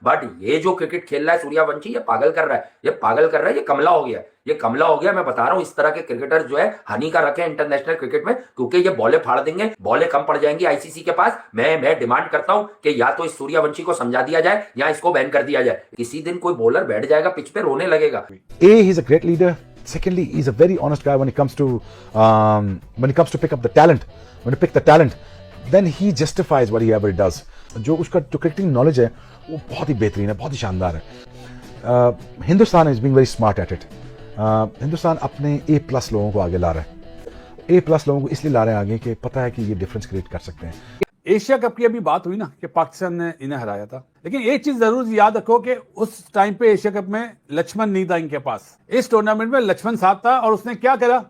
But ये जो cricket खेल रहा है सूर्यवंशी, ये पागल कर रहा है, ये पागल कर रहा है, ये कमला हो गया, ये कमला हो गया। मैं बता रहा हूं, इस तरह के क्रिकेटर जो है हानिकारक है इंटरनेशनल क्रिकेट में, क्योंकि ये बॉलें फाड़ देंगे, बॉलें कम पड़ जाएंगी आईसीसी के पास। मैं डिमांड करता हूं कि या तो इस सूर्यवंशी को समझा दिया जाए या इसको बैन कर दिया जाए। किसी दिन कोई बॉलर बैठ जाएगा पिच पे, रोने लगेगा। He's a great leader. Secondly, he's a very honest guy when it comes to pick up the talent. When you pick the talent, then he justifies whatever he does. जो उसका जो cricketing knowledge है वो बहुत ही बेहतरीन है, बहुत ही शानदार है। Hindustan is being very smart at it. Hindustan अपने A+ लोगों को आगे ला रहा है। A+ लोगों को इसलिए ला रहे हैं आगे कि पता है कि ये डिफरेंस क्रिएट कर सकते हैं। एशिया कप की अभी बात हुई ना कि पाकिस्तान ने इन्हें हराया था, लेकिन एक चीज जरूर याद रखो कि उस टाइम पे एशिया कप में लक्ष्मण नहीं था इनके पास। इस टूर्नामेंट में लक्ष्मण साथ था और उसने क्या करा,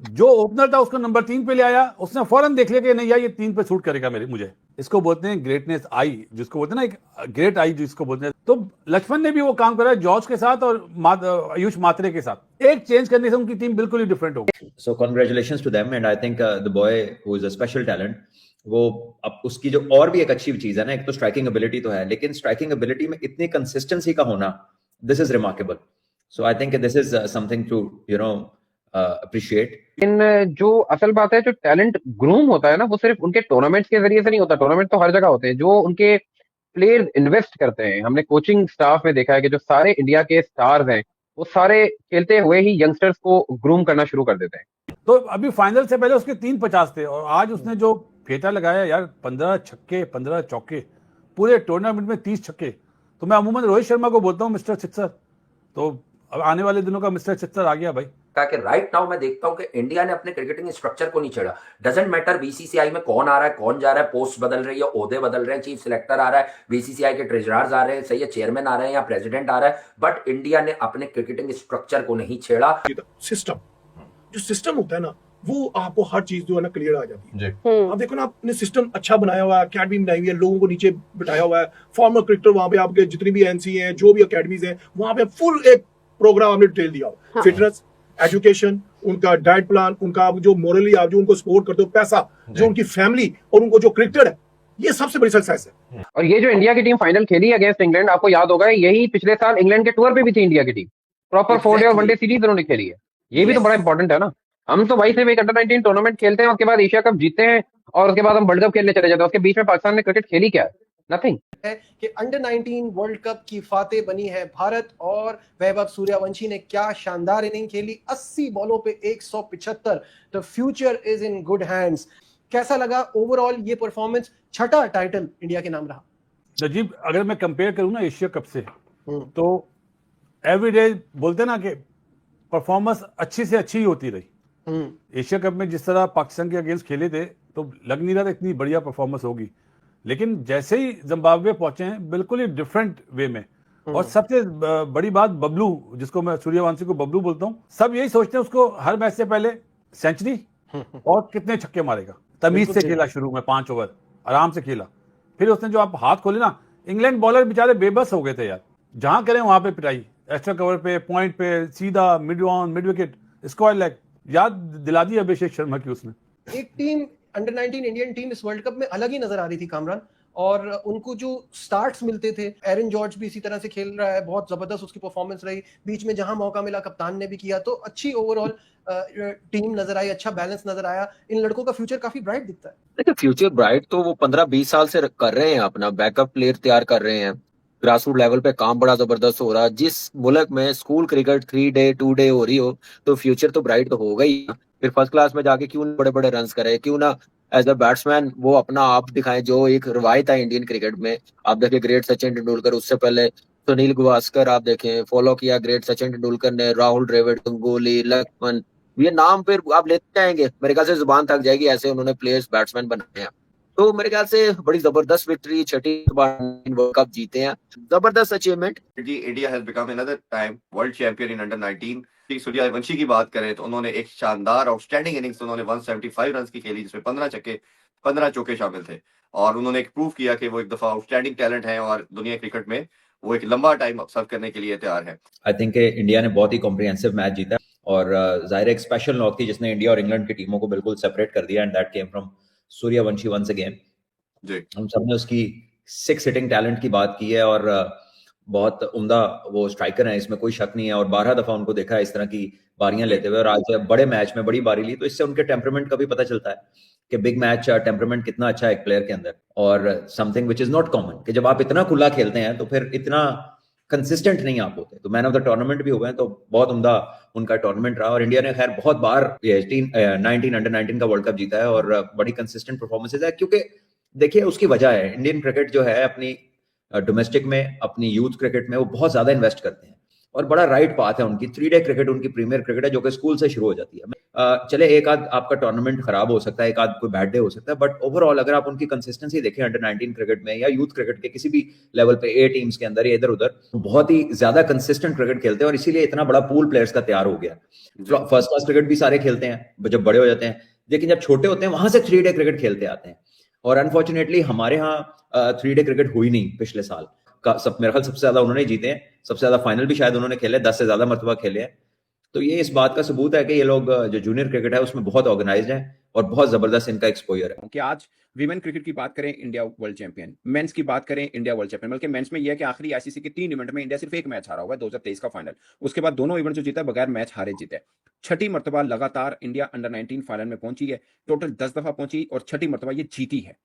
जो ओपनर था उसको नंबर 3 पे ले आया। उसने फौरन देख लिया कि नहीं यार ये 3 पे सूट करेगा मुझे। इसको बोलते हैं ग्रेटनेस आई, जिसको बोलते हैं ना एक ग्रेट आई जिसको बोलते हैं। तो लक्ष्मण ने भी वो काम करा जॉर्ज के साथ और आयुष मात्रे के साथ। एक चेंज करने से उनकी टीम बिल्कुल ही डिफरेंट हो गई। So congratulations to them and I think the boy who is a special talent, वो अब उसकी जो और भी एक अच्छी चीज है ना, एक तो स्ट्राइकिंग एबिलिटी तो है, लेकिन स्ट्राइकिंग एबिलिटी में इतनी कंसिस्टेंसी का होना, this is remarkable. So I think this is something to appreciate. इन जो असल बात है, जो टैलेंट ग्रूम होता है ना, वो सिर्फ उनके टूर्नामेंट्स के जरिए से नहीं होता। टूर्नामेंट तो हर जगह होते हैं, जो उनके प्लेयर्स इन्वेस्ट करते हैं। हमने कोचिंग स्टाफ में देखा है कि जो सारे इंडिया के स्टार्स हैं वो सारे खेलते हुए ही यंगस्टर्स को ग्रूम करना शुरू कर देते हैं। तो अभी फाइनल से पहले उसके 350 थे और आज उसने जो फेटा लगाया यार, 15 छक्के 15 चौके, पूरे टूर्नामेंट में 30 छक्के। तो मैं अमूमन रोहित शर्मा को बोलता हूँ मिस्टर सिक्सर, तो अब आने वाले दिनों का मिस्टर सिक्सर आ गया भाई। कि राइट नाउ मैं देखता हूं कि इंडिया ने अपने क्रिकेटिंग स्ट्रक्चर को नहीं छेड़ा। डजंट मैटर बीसीसीआई में कौन आ रहा है कौन जा रहा है, पोस्ट बदल रही है, ओहदे बदल रहे हैं, चीफ सिलेक्टर आ रहा है, बीसीसीआई के ट्रेजरर्स आ रहे हैं, सही है, चेयरमैन आ रहे हैं या प्रेसिडेंट आ रहा है, बट इंडिया ने अपने क्रिकेटिंग स्ट्रक्चर को नहीं छेड़ा। सिस्टम, जो सिस्टम होता है ना, वो आपको हर चीज जो है ना क्लियर आ जाती है। आप देखो ना, आपने सिस्टम अच्छा बनाया हुआ है, अकेडमी बनाई हुई है, लोगों को नीचे बिठाया हुआ है, फॉर्मर क्रिकेटर वहां पे आपके जितनी भी एनसी हैं, जो भी अकेडमीज हैं, वहां पे फुल एक प्रोग्राम आपने डिटेल दिया हो। फिटनेस, एजुकेशन, उनका डाइट प्लान, उनका जो मोरली आप जो उनको सपोर्ट करते हो, पैसा, जो उनकी फैमिली और उनको जो क्रिकेटर है, ये सबसे बड़ी सक्सेस है। और ये जो इंडिया की टीम फाइनल खेली अगेंस्ट इंग्लैंड, आपको याद होगा यही पिछले साल इंग्लैंड के टूर पे भी थी इंडिया की टीम। प्रॉपर 4 डे और 1 डे सीरीज उन्होंने खेली है। ये भी तो बड़ा इंपॉर्टेंट है ना। हम तो भाई सिर्फ एक अंडर-19 टूर्नामेंट खेलते हैं, उसके बाद एशिया कप जीतते हैं और उसके बाद हम वर्ल्ड कप खेलने चले जाते हैं। उसके बीच में पाकिस्तान ने क्रिकेट खेली क्या है? नथिंग। है कि अंडर-19 वर्ल्ड कप की फातेह बनी है भारत और वैभव सूर्यवंशी ने क्या शानदार इनिंग खेली, 80 बॉलों पे 175। The future is in good hands. कैसा लगा ओवरऑल ये परफॉर्मेंस? छठा टाइटल इंडिया के नाम रहा। नजीब, अगर मैं कंपेयर करूं ना एशिया कप से, तो एवरीडे बोलते ना कि परफॉर्मेंस अच्छी से अच्छी ही होती रही। एशिया कप में जिस तरह पाकिस्तान के अगेंस्ट खेले थे तो लग नहीं रहा था इतनी बढ़िया परफॉर्मेंस होगी, लेकिन जैसे ही जिम्बाब्वे पहुंचे हैं बिल्कुल ही डिफरेंट वे में। और सबसे बड़ी बात, बबलू, जिसको मैं सूर्यवंशी को बबलू बोलता हूं, सब यही सोचते हैं उसको हर मैच से पहले सेंचुरी और कितने छक्के मारेगा। तमीज से खेला, शुरू में 5 ओवर आराम से खेला, फिर उसने जो आप हाथ खोले ना, इंग्लैंड बॉलर बेचारे बेबस हो गए थे यार। जहां करें वहां पे पिटाई, एक्स्ट्रा कवर पे, पॉइंट पे, सीधा mid on, mid wicket, square leg, याद दिला दी अभिषेक शर्मा की उसने। एक टीम अंडर-19 इंडियन टीम इस वर्ल्ड कप में अलग ही नजर आ रही थी कामरान, और उनको जो स्टार्ट्स मिलते थे, एरन जॉर्ज भी इसी तरह से खेल रहा है, बहुत जबरदस्त उसकी परफॉर्मेंस रही, बीच में जहां मौका मिला कप्तान ने भी किया, तो अच्छी ओवरऑल टीम नजर आई, अच्छा बैलेंस नजर आया। इन लड़कों का फ्यूचर काफी ब्राइट दिखता है। देखिए, फ्यूचर ब्राइट तो वो 15-20 साल से कर रहे हैं, अपना बैकअप प्लेयर तैयार कर रहे हैं, ग्रास रूट लेवल पे काम बड़ा जबरदस्त हो रहा है। जिस मुल्क में स्कूल क्रिकेट 3 डे 2 डे हो रही हो तो फ्यूचर तो ब्राइट तो होगा ही। फिर फर्स्ट क्लास में जाके क्यों बड़े बड़े रन करे, क्यों ना एज अ बैट्समैन वो अपना आप दिखाएं, जो एक रवायत है इंडियन क्रिकेट में। आप देखें ग्रेट सचिन तेंदुलकर, उससे पहले सुनील गावस्कर, आप देखें फॉलो किया ग्रेट सचिन तेंदुलकर ने, राहुल द्रविड़, गंगोली, लक्ष्मण, ये नाम फिर आप लेते जाएंगे, मेरे ख्याल से जुबान थक जाएगी, ऐसे उन्होंने प्लेयर्स बैट्समैन बनाए हैं। तो मेरे ख्याल से बड़ी जबरदस्त विक्ट्री, छठी बार वर्ल्ड कप जीते हैं, जबरदस्त achievement. India has become another time world champion in under-19. Suryavanshi की बात करें तो उन्होंने एक शानदार आउटस्टैंडिंग इनिंग्स, उन्होंने 175 रन की खेली, जिसमें 15 छक्के 15 चौके शामिल थे, और उन्होंने एक प्रूव किया कि वो एक दफा आउटस्टैंडिंग टैलेंट है और दुनिया क्रिकेट में वो एक लंबा टाइम सर्व करने के लिए तैयार है। आई थिंक इंडिया ने बहुत ही कॉम्प्रिहेंसिव मैच जीता और जाहिर एक स्पेशल नॉक थी जिसने इंडिया और इंग्लैंड की टीमों को बिल्कुल सेपरेट कर दिया, and that came from Suryavanshi once again. जी, हम सबने उसकी सिक्स हिटिंग टैलेंट की बात की है और बहुत उम्दा वो स्ट्राइकर हैं, इसमें कोई शक नहीं है। और 12 दफा उनको देखा है इस तरह की बारियां लेते हुए, और आज बड़े मैच में बड़ी बारी ली, तो इससे उनके टेम्परामेंट का भी पता चलता है कि बिग मैच टेम्परामेंट कितना अच्छा है एक प्लेयर के अंदर, और something which is not common कि जब आप इतना खुला खेलते हैं तो फिर इतना कंसिस्टेंट नहीं आप होते। तो मैन ऑफ द टूर्नामेंट भी हुए हैं, तो बहुत उम्दा उनका टूर्नामेंट रहा। और इंडिया ने खैर बहुत बार ये 19 अंडर 19 का वर्ल्ड कप जीता है और बड़ी कंसिस्टेंट परफॉर्मेंसेज है, क्योंकि देखिए उसकी वजह है, इंडियन क्रिकेट जो है अपनी डोमेस्टिक में, अपनी यूथ क्रिकेट में वो बहुत ज्यादा इन्वेस्ट करते हैं और बड़ा राइट पाथ है उनकी। 3 डे क्रिकेट उनकी प्रीमियर क्रिकेट है जो कि स्कूल से शुरू हो जाती है। चले एक आध आपका टूर्नामेंट खराब हो सकता है, एक आध कोई बैड डे हो सकता है, बट ओवरऑल अगर आप उनकी कंसिस्टेंसी देखें अंडर 19 क्रिकेट में या यूथ क्रिकेट के किसी भी लेवल पे, ए टीम्स के अंदर या इधर उधर, बहुत ही ज्यादा कंसिस्टेंट क्रिकेट खेलते हैं और इसीलिए इतना बड़ा पूल प्लेयर्स का तैयार हो गया। फर्स्ट क्लास क्रिकेट भी सारे खेलते हैं जब बड़े हो जाते हैं, लेकिन जब छोटे होते हैं वहां से 3 डे क्रिकेट खेलते आते हैं। और अनफॉर्चुनेटली हमारे यहाँ 3 डे क्रिकेट हुई नहीं पिछले साल का, मेरे ख्याल सबसे ज्यादा उन्होंने जीते हैं, सबसे ज्यादा फाइनल भी शायद उन्होंने खेले, 10 से ज्यादा मरतबा खेले हैं। तो ये इस बात का सबूत है कि ये लोग जो जूनियर क्रिकेट है उसमें बहुत ऑर्गेनाइज्ड है और बहुत जबरदस्त इनका एक्सपोजर है। कि आज विमेन क्रिकेट की बात करें इंडिया वर्ल्ड चैंपियन, मेंस की बात करें इंडिया वर्ल्ड चैंपियन, बल्कि मेंस में यह है कि आखिरी आईसीसी के 3 इवेंट में इंडिया सिर्फ एक मैच हारा हुआ है, 2023 का फाइनल। उसके बाद दोनों इवेंट जो जीता है बगैर मैच हारे जीते। 6ठी मरतबा लगातार इंडिया अंडर 19 फाइनल में पहुंची है, टोटल 10 दफा पहुंची और 6ठी मरतबा ये जीती है।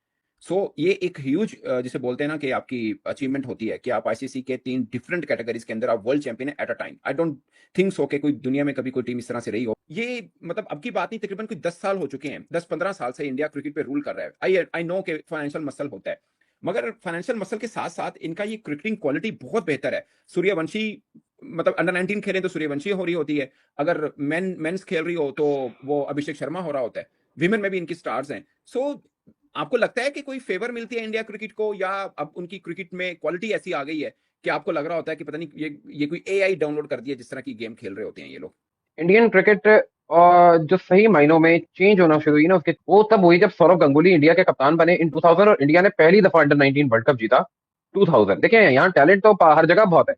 सो ये एक ह्यूज जिसे बोलते हैं ना कि आपकी अचीवमेंट होती है कि आप आईसीसी के 3 डिफरेंट कैटेगरीज के अंदर आप वर्ल्ड चैंपियन है at a time. I don't think so कि कोई दुनिया में कभी कोई टीम इस तरह से रही हो। ये मतलब अब की बात नहीं, तकरीबन कोई 10 साल हो चुके हैं, 10-15 साल से इंडिया क्रिकेट पे रूल कर रहा है। आई नो कि फाइनेंशियल मसल होता है, मगर फाइनेंशियल मसल के साथ साथ इनका ये क्रिकेटिंग क्वालिटी बहुत बेहतर है। सूर्यवंशी मतलब अंडर 19 खेले तो सूर्यवंशी हो रही होती है, अगर मेंस खेल रही हो तो वो अभिषेक शर्मा हो रहा होता है, विमेन में भी इनकी स्टार्स हैं। सो आपको लगता है कि कोई फेवर मिलती है इंडिया क्रिकेट को, या अब उनकी क्रिकेट में क्वालिटी ऐसी आ गई है कि आपको लग रहा होता है कि पता नहीं ये कोई एआई डाउनलोड कर दिया जिस तरह की गेम खेल रहे होते हैं ये लोग? इंडियन क्रिकेट जो सही मायनों में चेंज होना शुरू हुई ना, उसके वो तब हुई जब सौरव गांगुली इंडिया के कप्तान बने इन 2000 और इंडिया ने पहली दफा अंडर 19 वर्ल्ड कप जीता 2000। देखिए यहाँ टैलेंट तो हर जगह बहुत है,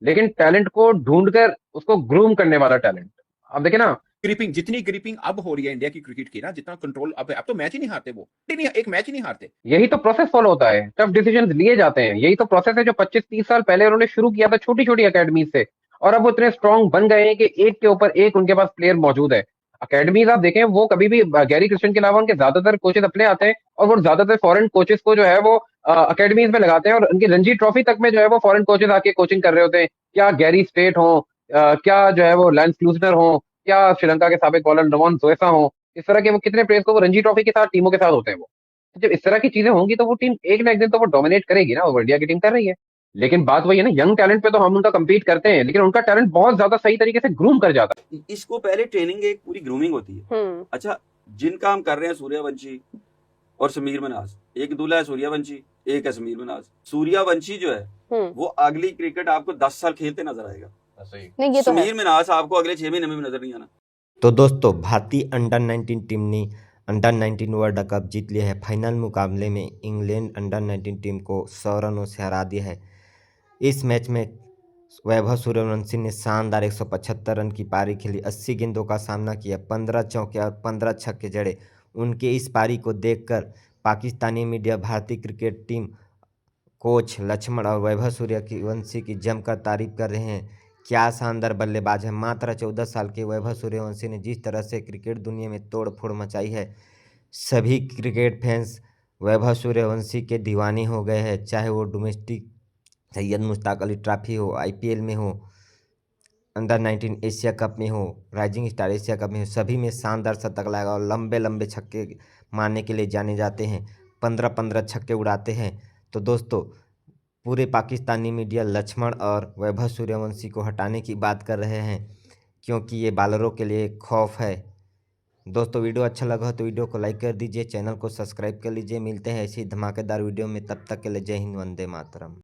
लेकिन टैलेंट को ढूंढकर उसको ग्रूम करने वाला टैलेंट। अब देखिए ना, ग्रिपिंग, जितनी ग्रिपिंग अब हो रही है इंडिया की क्रिकेट की ना, जितना कंट्रोल अब है, अब तो मैच ही नहीं हारते वो, एक मैच ही नहीं हारते। यही तो प्रोसेस फॉलो होता है, टफ डिसीजन लिए जाते हैं। यही तो प्रोसेस है जो 25-30 साल पहले उन्होंने शुरू किया था छोटी छोटी अकेडमी से, और अब वो इतने स्ट्रांग बन गए हैं कि एक के ऊपर एक उनके पास प्लेयर मौजूद है। अकेडमीज आप देखें, वो कभी भी गैरी क्रिस्टियन के अलावा उनके ज्यादातर कोचेज अपने आते हैं और वो ज्यादातर फॉरेन कोचेस को जो है वो अकेडमीज में लगाते हैं, और उनकी रणजी ट्रॉफी तक में जो है वो फॉरेन कोचेज आके कोचिंग कर रहे होते हैं। क्या गैरी स्टेट हो, क्या जो है वो लैंस क्लूजनर हो, क्या श्रीलंका के साबिक बॉलर नवोन जोएसा हो, इस तरह के वो कितने प्लेयर्स को वो रणजी ट्रॉफी के साथ टीमों के साथ होते हैं वो। जब इस तरह की चीजें होंगी तो वो टीम एक ना एक दिन तो वो डोमिनेट करेगी ना, वो इंडिया की टीम कर रही है। लेकिन बात वही है ना, यंग टैलेंट पे तो हम उनका कम्पीट करते हैं, लेकिन उनका टैलेंट बहुत ज्यादा सही तरीके से ग्रूम कर जाता है। इसको पहले ट्रेनिंग एक पूरी ग्रूमिंग होती है। अच्छा, जिनका हम कर रहे हैं सूर्यवंशी और समीर मनाज, एक दूल्हा है सूर्यवंशी, एक है समीर मनाज। सूर्यवंशी जो है वो अगली क्रिकेट आपको 10 साल खेलते नजर आएगा, नहीं ये तो है। समीर मनाज आपको अगले 6 महीने में नजर नहीं आना। तो दोस्तों, भारतीय अंडर 19 टीम ने अंडर 19 वर्ल्ड कप जीत लिया है। फाइनल मुकाबले में इंग्लैंड अंडर 19 टीम को 100 रनों से हरा दिया है। इस मैच में वैभव सूर्यवंशी ने शानदार 175 रन की पारी खेली, 80 गेंदों का सामना किया, 15 चौके और 15 छक्के जड़े। उनके इस पारी को देखकर पाकिस्तानी मीडिया भारतीय क्रिकेट टीम कोच लक्ष्मण और वैभव सूर्यवंशी की जमकर तारीफ कर रहे हैं। क्या शानदार बल्लेबाज है। मात्र 14 साल के वैभव सूर्यवंशी ने जिस तरह से क्रिकेट दुनिया में तोड़ फोड़ मचाई है, सभी क्रिकेट फैंस वैभव सूर्यवंशी के दीवाने हो गए हैं। चाहे वो डोमेस्टिक सैयद मुश्ताक अली ट्रॉफी हो, आईपीएल में हो, अंडर 19 एशिया कप में हो, राइजिंग स्टार एशिया कप में हो, सभी में शानदार शतक लगाया और लंबे लंबे छक्के मारने के लिए जाने जाते हैं। 15-15 छक्के उड़ाते हैं। तो दोस्तों, पूरे पाकिस्तानी मीडिया लक्ष्मण और वैभव सूर्यवंशी को हटाने की बात कर रहे हैं, क्योंकि ये बॉलरों के लिए खौफ है। दोस्तों, वीडियो अच्छा लगा तो वीडियो को लाइक कर दीजिए, चैनल को सब्सक्राइब कर लीजिए। मिलते हैं ऐसी धमाकेदार वीडियो में, तब तक के लिए जय हिंद, वंदे मातरम।